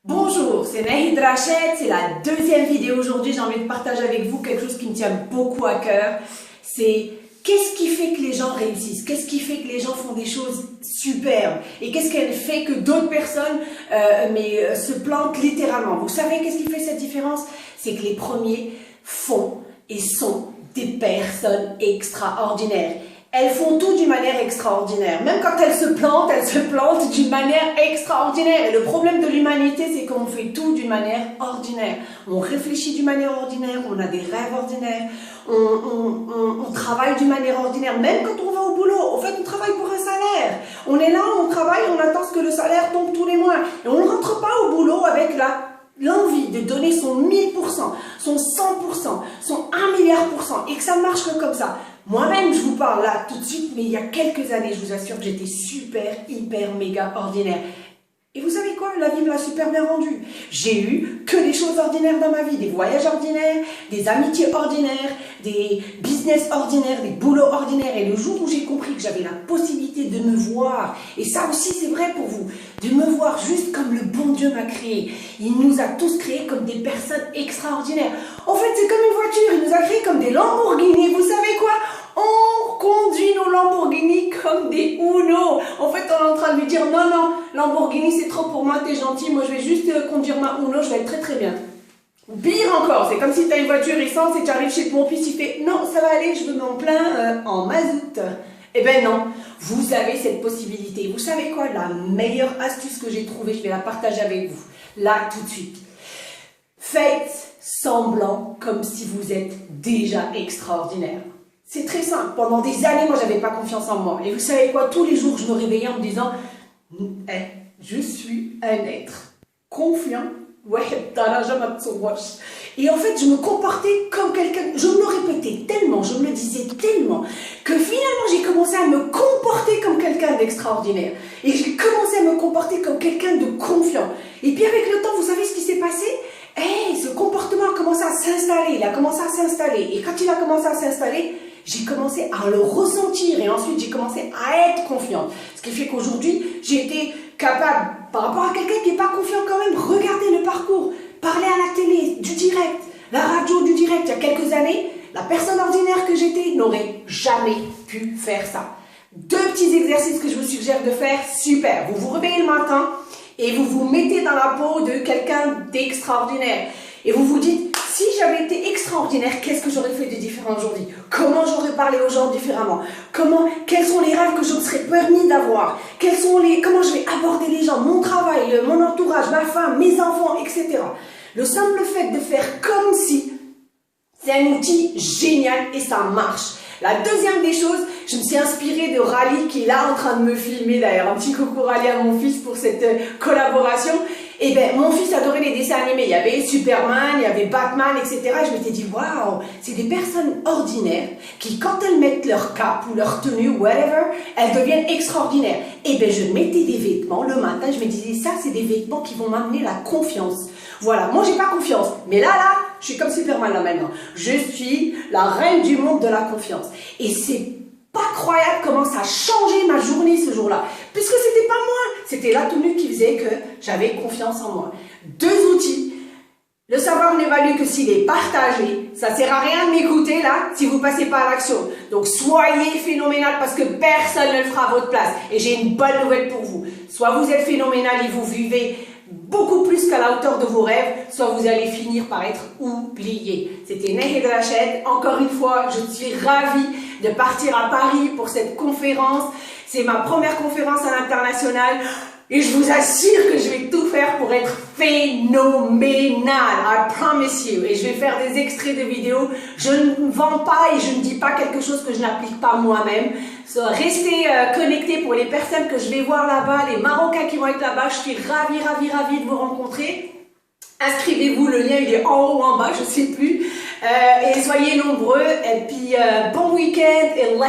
Bonjour, c'est Nahid Rached, c'est la deuxième vidéo aujourd'hui. J'ai envie de partager avec vous quelque chose qui me tient beaucoup à cœur. C'est qu'est-ce qui fait que les gens réussissent? Qu'est-ce qui fait que les gens font des choses superbes? Et qu'est-ce qu'elle fait que d'autres personnes se plantent littéralement? Vous savez qu'est-ce qui fait cette différence? C'est que les premiers font et sont des personnes extraordinaires. Elles font tout d'une manière extraordinaire. Même quand elles se plantent d'une manière extraordinaire. Et le problème de l'humanité, c'est qu'on fait tout d'une manière ordinaire. On réfléchit d'une manière ordinaire, on a des rêves ordinaires, on travaille d'une manière ordinaire. Même quand on va au boulot, en fait, on travaille pour un salaire. On est là, on travaille, on attend que le salaire tombe tous les mois. Et on ne rentre pas au boulot avec l'envie de donner son 1000%, son 100%, son 1 milliard %, et que ça ne marche que comme ça. Moi-même, je vous parle là tout de suite, mais il y a quelques années, je vous assure que j'étais super, hyper, méga ordinaire. Et vous savez quoi? La vie me l'a super bien rendue. J'ai eu que des choses ordinaires dans ma vie, des voyages ordinaires, des amitiés ordinaires, des business ordinaires, des boulots ordinaires. Et le jour où j'ai compris que j'avais la possibilité de me voir, et ça aussi c'est vrai pour vous, de me voir juste comme le bon Dieu m'a créé. Il nous a tous créés comme des personnes extraordinaires. En fait, c'est comme une voiture, il nous a créés comme des Lamborghini. Vous savez quoi? On conduit nos Lamborghini comme des Uno. En fait, on est en train de lui dire non, non, Lamborghini c'est trop pour moi, t'es gentil, moi je vais juste conduire ma Uno, je vais être très très bien. Pire encore, c'est comme si tu as une voiture essence et tu arrives chez ton fils, il fait non, ça va aller, je veux mon plein en mazout. Eh ben non, vous avez cette possibilité. Vous savez quoi? La meilleure astuce que j'ai trouvée, je vais la partager avec vous, là tout de suite. Faites semblant comme si vous êtes déjà extraordinaire. C'est très simple. Pendant des années, moi, j'avais pas confiance en moi. Et vous savez quoi? Tous les jours, je me réveillais en me disant je suis un être confiant. Et en fait, je me comportais comme quelqu'un. Je me le répétais tellement, je me le disais tellement, que finalement, j'ai commencé à me comporter comme quelqu'un d'extraordinaire. Et j'ai commencé à me comporter comme quelqu'un de confiant. Et puis, avec le temps, vous savez ce qui s'est passé? Ce comportement a commencé à s'installer. Il a commencé à s'installer. Et quand il a commencé à s'installer, j'ai commencé à le ressentir et ensuite j'ai commencé à être confiante. Ce qui fait qu'aujourd'hui, j'ai été capable, par rapport à quelqu'un qui n'est pas confiant quand même, regardez le parcours, parler à la télé, du direct, la radio du direct. Il y a quelques années, la personne ordinaire que j'étais n'aurait jamais pu faire ça. 2 petits exercices que je vous suggère de faire, super. Vous vous réveillez le matin et vous vous mettez dans la peau de quelqu'un d'extraordinaire. Et vous vous dites, si j'avais été extraordinaire, qu'est-ce que j'aurais fait de différent aujourd'hui? Comment j'aurais parlé aux gens différemment? Quels sont les rêves que je me serais permis d'avoir? Comment je vais aborder les gens, mon travail, mon entourage, ma femme, mes enfants, etc. Le simple fait de faire comme si, c'est un outil génial et ça marche. La deuxième des choses, je me suis inspirée de Rally qui est là en train de me filmer d'ailleurs. Un petit coucou Rally à mon fils pour cette collaboration. Et ben mon fils adorait les dessins animés. Il y avait Superman, il y avait Batman, etc. Et je m'étais dit, waouh, c'est des personnes ordinaires qui, quand elles mettent leur cape ou leur tenue, whatever, elles deviennent extraordinaires. Et ben je mettais des vêtements le matin. Je me disais, ça, c'est des vêtements qui vont m'amener la confiance. Voilà, moi j'ai pas confiance. Mais là, je suis comme Superman là maintenant. Je suis la reine du monde de la confiance. Et c'est pas croyable comment ça a changé ma journée ce jour-là. Puisque c'était pas moi, c'était la tenue qui faisait que j'avais confiance en moi. 2 outils. Le savoir n'est valu que s'il est partagé. Ça sert à rien de m'écouter là si vous passez pas à l'action. Donc soyez phénoménal parce que personne ne le fera à votre place. Et j'ai une bonne nouvelle pour vous. Soit vous êtes phénoménal et vous vivez beaucoup plus qu'à la hauteur de vos rêves, soit vous allez finir par être oublié. C'était Nahid Rached. Encore une fois, je suis ravie de partir à Paris pour cette conférence. C'est ma première conférence à l'international et je vous assure que je vais tout faire pour être phénoménal. I promise you. Et je vais faire des extraits de vidéos. Je ne vends pas et je ne dis pas quelque chose que je n'applique pas moi-même. Restez connectés pour les personnes que je vais voir là-bas, les Marocains qui vont être là-bas. Je suis ravie de vous rencontrer. Inscrivez-vous, le lien il est en haut ou en bas, je ne sais plus. Et soyez nombreux. Et puis bon week-end et Allah.